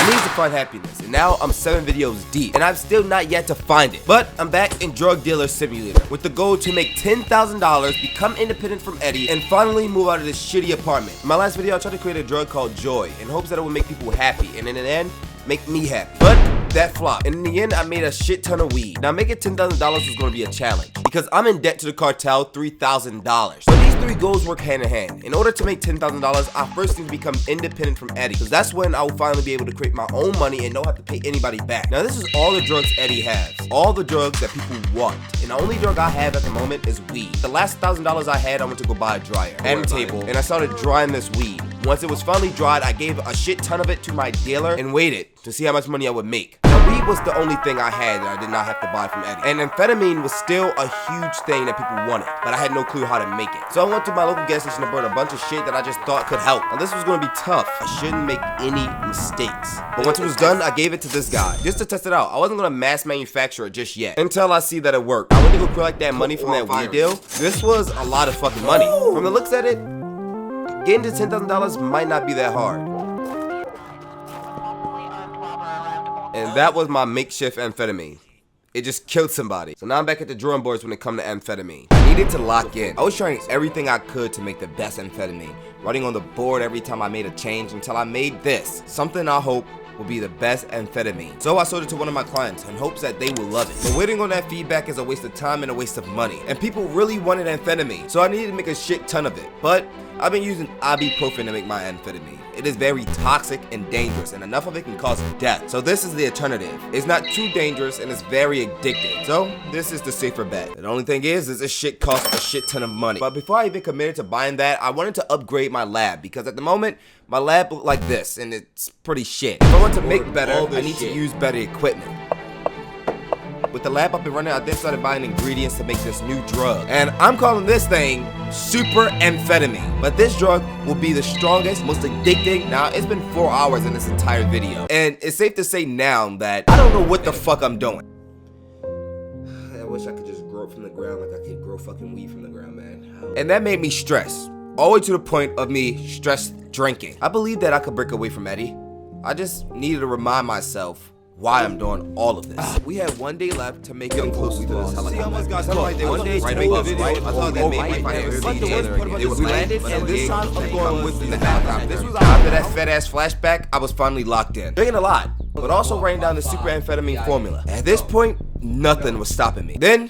I needed to find happiness, and now I'm 7 videos deep, and I've still not yet to find it. But I'm back in Drug Dealer Simulator with the goal to make $10,000, become independent from Eddie, and finally move out of this shitty apartment. In my last video, I tried to create a drug called Joy in hopes that it would make people happy, and in the end, make me happy. But that flopped, and in the end, I made a shit ton of weed. Now, making $10,000 was going to be a challenge because I'm in debt to the cartel $3,000. But these 3 goals work hand in hand. In order to make $10,000, I first need to become independent from Eddie, because that's when I will finally be able to create my own money and not have to pay anybody back. Now, this is all the drugs Eddie has, all the drugs that people want, and the only drug I have at the moment is weed. The last $1,000 I had, I went to go buy a dryer and a table, and I started drying this weed. Once it was finally dried, I gave a shit ton of it to my dealer and waited to see how much money I would make. Now, weed was the only thing I had that I did not have to buy from Eddie. And amphetamine was still a huge thing that people wanted, but I had no clue how to make it. So I went to my local gas station to burn a bunch of shit that I just thought could help. Now, this was going to be tough. I shouldn't make any mistakes. But once it was done, I gave it to this guy just to test it out. I wasn't going to mass manufacture it just yet until I see that it worked. I went to go collect that money from that weed deal. This was a lot of fucking money. From the looks at it, getting to $10,000 might not be that hard. And that was my makeshift amphetamine. It just killed somebody. So now I'm back at the drawing boards when it comes to amphetamine. I needed to lock in. I was trying everything I could to make the best amphetamine. Writing on the board every time I made a change until I made this. Something I hope will be the best amphetamine. So I sold it to one of my clients in hopes that they will love it. But waiting on that feedback is a waste of time and a waste of money. And people really wanted amphetamine, so I needed to make a shit ton of it. But I've been using ibuprofen to make my amphetamine. It is very toxic and dangerous, and enough of it can cause death. So this is the alternative. It's not too dangerous and it's very addictive. So this is the safer bet. The only thing is this shit costs a shit ton of money. But before I even committed to buying that, I wanted to upgrade my lab, because at the moment, my lab looked like this and it's pretty shit. If I want to make better, I need to use better equipment. With the lab up and running, I then started buying ingredients to make this new drug. And I'm calling this thing super amphetamine. But this drug will be the strongest, most addicting. Now, it's been 4 hours in this entire video, and it's safe to say now that I don't know what the fuck I'm doing. I wish I could just grow it from the ground like I could grow fucking weed from the ground, man. And that made me stress, all the way to the point of me stress drinking. I believe that I could break away from Eddie. I just needed to remind myself why I'm doing all of this. We had 1 day left to make it close to this. See, I almost got caught. One day to make a video. I thought that made me find it. We landed, and this time I'm going with the bathroom. After that fat ass flashback, I was finally locked in. Drinking a lot, but also writing down the super amphetamine formula. At this point, nothing was stopping me. Then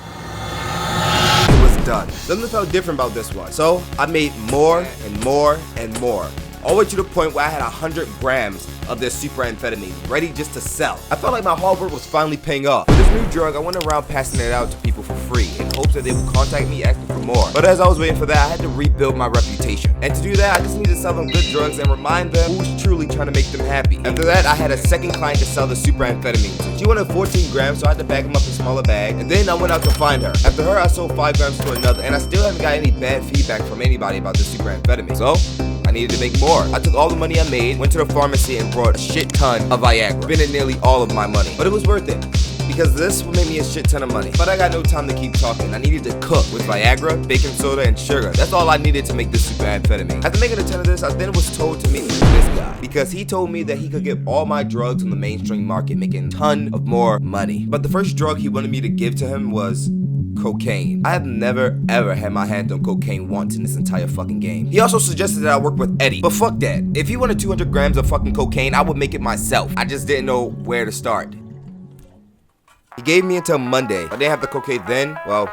it was done. Something felt different about this one. So I made more and more and more, all the way to the point where I had 100 grams of this super amphetamine ready just to sell. I felt like my hard work was finally paying off. With this new drug, I went around passing it out to people for free in hopes that they would contact me asking for more. But as I was waiting for that, I had to rebuild my reputation. And to do that, I just needed to sell them good drugs and remind them who's truly trying to make them happy. After that, I had a second client to sell the super amphetamine. She wanted 14 grams, so I had to bag them up in a smaller bag. And then I went out to find her. After her, I sold 5 grams to another, and I still haven't got any bad feedback from anybody about the super amphetamine. So I needed to make more. I took all the money I made, went to the pharmacy, and brought a shit ton of Viagra. Spending nearly all of my money. But it was worth it, because this will make me a shit ton of money. But I got no time to keep talking. I needed to cook with Viagra, baking soda, and sugar. That's all I needed to make this super amphetamine. After making a ton of this, I then was told to meet with this guy, because he told me that he could get all my drugs on the mainstream market, making a ton of more money. But the first drug he wanted me to give to him was cocaine. I have never ever had my hand on cocaine once in this entire fucking game. He also suggested that I work with Eddie, but fuck that. If he wanted 200 grams of fucking cocaine, I would make it myself. I just didn't know where to start. He gave me until Monday. If I didn't have the cocaine then, well,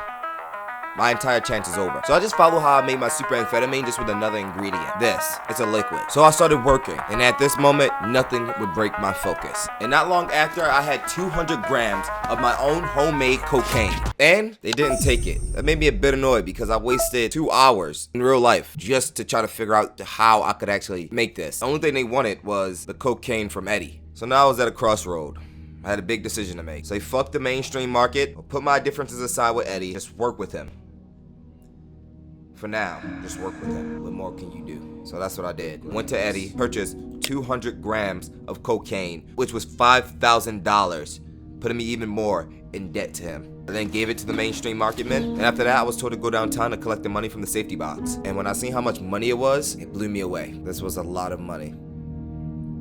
my entire chance is over. So I just follow how I made my super amphetamine, just with another ingredient. This, it's a liquid. So I started working, and at this moment, nothing would break my focus. And not long after, I had 200 grams of my own homemade cocaine. And they didn't take it. That made me a bit annoyed, because I wasted 2 hours in real life just to try to figure out how I could actually make this. The only thing they wanted was the cocaine from Eddie. So now I was at a crossroad. I had a big decision to make. Say fuck the mainstream market, or put my differences aside with Eddie, just work with him. For now, just work with him. What more can you do? So that's what I did. Went to Eddie, purchased 200 grams of cocaine, which was $5,000, putting me even more in debt to him. I then gave it to the mainstream market men, and after that I was told to go downtown to collect the money from the safety box. And when I seen how much money it was, it blew me away. This was a lot of money.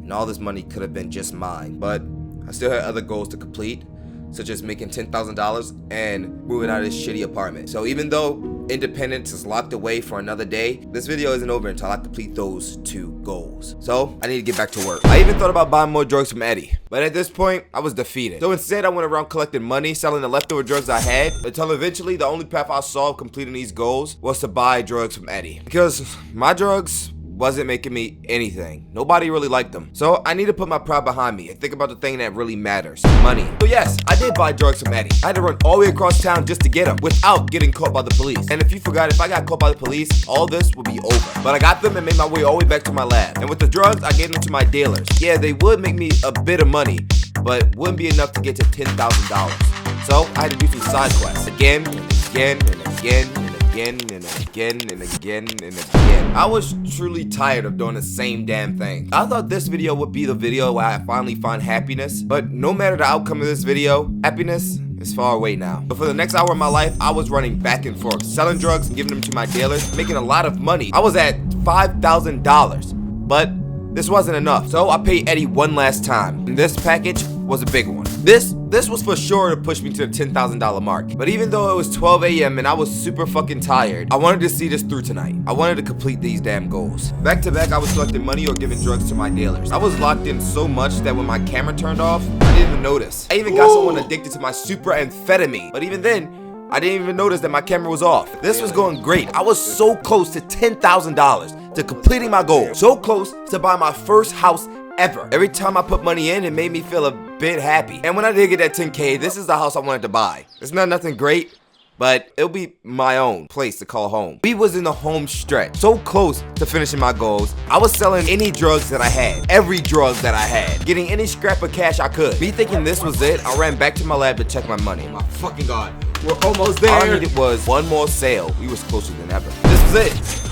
and all this money could have been just mine. But I still had other goals to complete, such as making $10,000 and moving out of this shitty apartment. So even though independence is locked away for another day, this video isn't over until I complete those 2 goals. So I need to get back to work. I even thought about buying more drugs from Eddie, but at this point I was defeated. So instead I went around collecting money, selling the leftover drugs I had, until eventually the only path I saw of completing these goals was to buy drugs from Eddie, because my drugs wasn't making me anything. Nobody really liked them. So I need to put my pride behind me and think about the thing that really matters: money. So yes, I did buy drugs from Eddie. I had to run all the way across town just to get them without getting caught by the police. And if you forgot, if I got caught by the police, all this would be over. But I got them and made my way all the way back to my lab. And with the drugs, I gave them to my dealers. Yeah, they would make me a bit of money, but wouldn't be enough to get to $10,000. So I had to do some side quests again and again and again and again and again and again and again. I was truly tired of doing the same damn thing. I thought this video would be the video where I finally find happiness, but no matter the outcome of this video, happiness is far away now. But for the next hour of my life, I was running back and forth, selling drugs and giving them to my dealers, making a lot of money. I was at $5,000, but this wasn't enough. So I paid Eddie one last time, and this package was a big one. This was for sure to push me to the $10,000 mark. But even though it was 12 a.m. and I was super fucking tired, I wanted to see this through tonight. I wanted to complete these damn goals. Back to back, I was collecting money or giving drugs to my dealers. I was locked in so much that when my camera turned off, I didn't even notice. I even got someone addicted to my super amphetamine. But even then, I didn't even notice that my camera was off. This was going great. I was so close to $10,000 to completing my goal. So close to buy my first house ever. Every time I put money in, it made me feel a bit happy. And when I did get that 10K, this is the house I wanted to buy. It's not nothing great, but it'll be my own place to call home. We was in the home stretch, so close to finishing my goals. I was selling any drugs that I had, every drug that I had, getting any scrap of cash I could. Me thinking this was it, I ran back to my lab to check my money. My fucking God, we're almost there. All I needed was one more sale. We was closer than ever. This was it.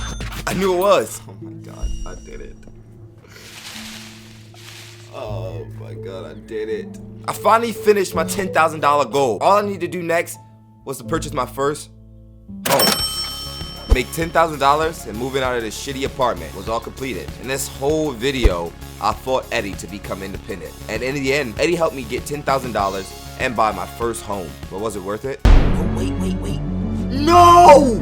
I knew it was. Oh my God, I did it. Oh my God, I did it. I finally finished my $10,000 goal. All I need to do next was to purchase my first home. Make $10,000 and moving out of this shitty apartment was all completed. In this whole video, I fought Eddie to become independent. And in the end, Eddie helped me get $10,000 and buy my first home. But was it worth it? Oh, wait. No!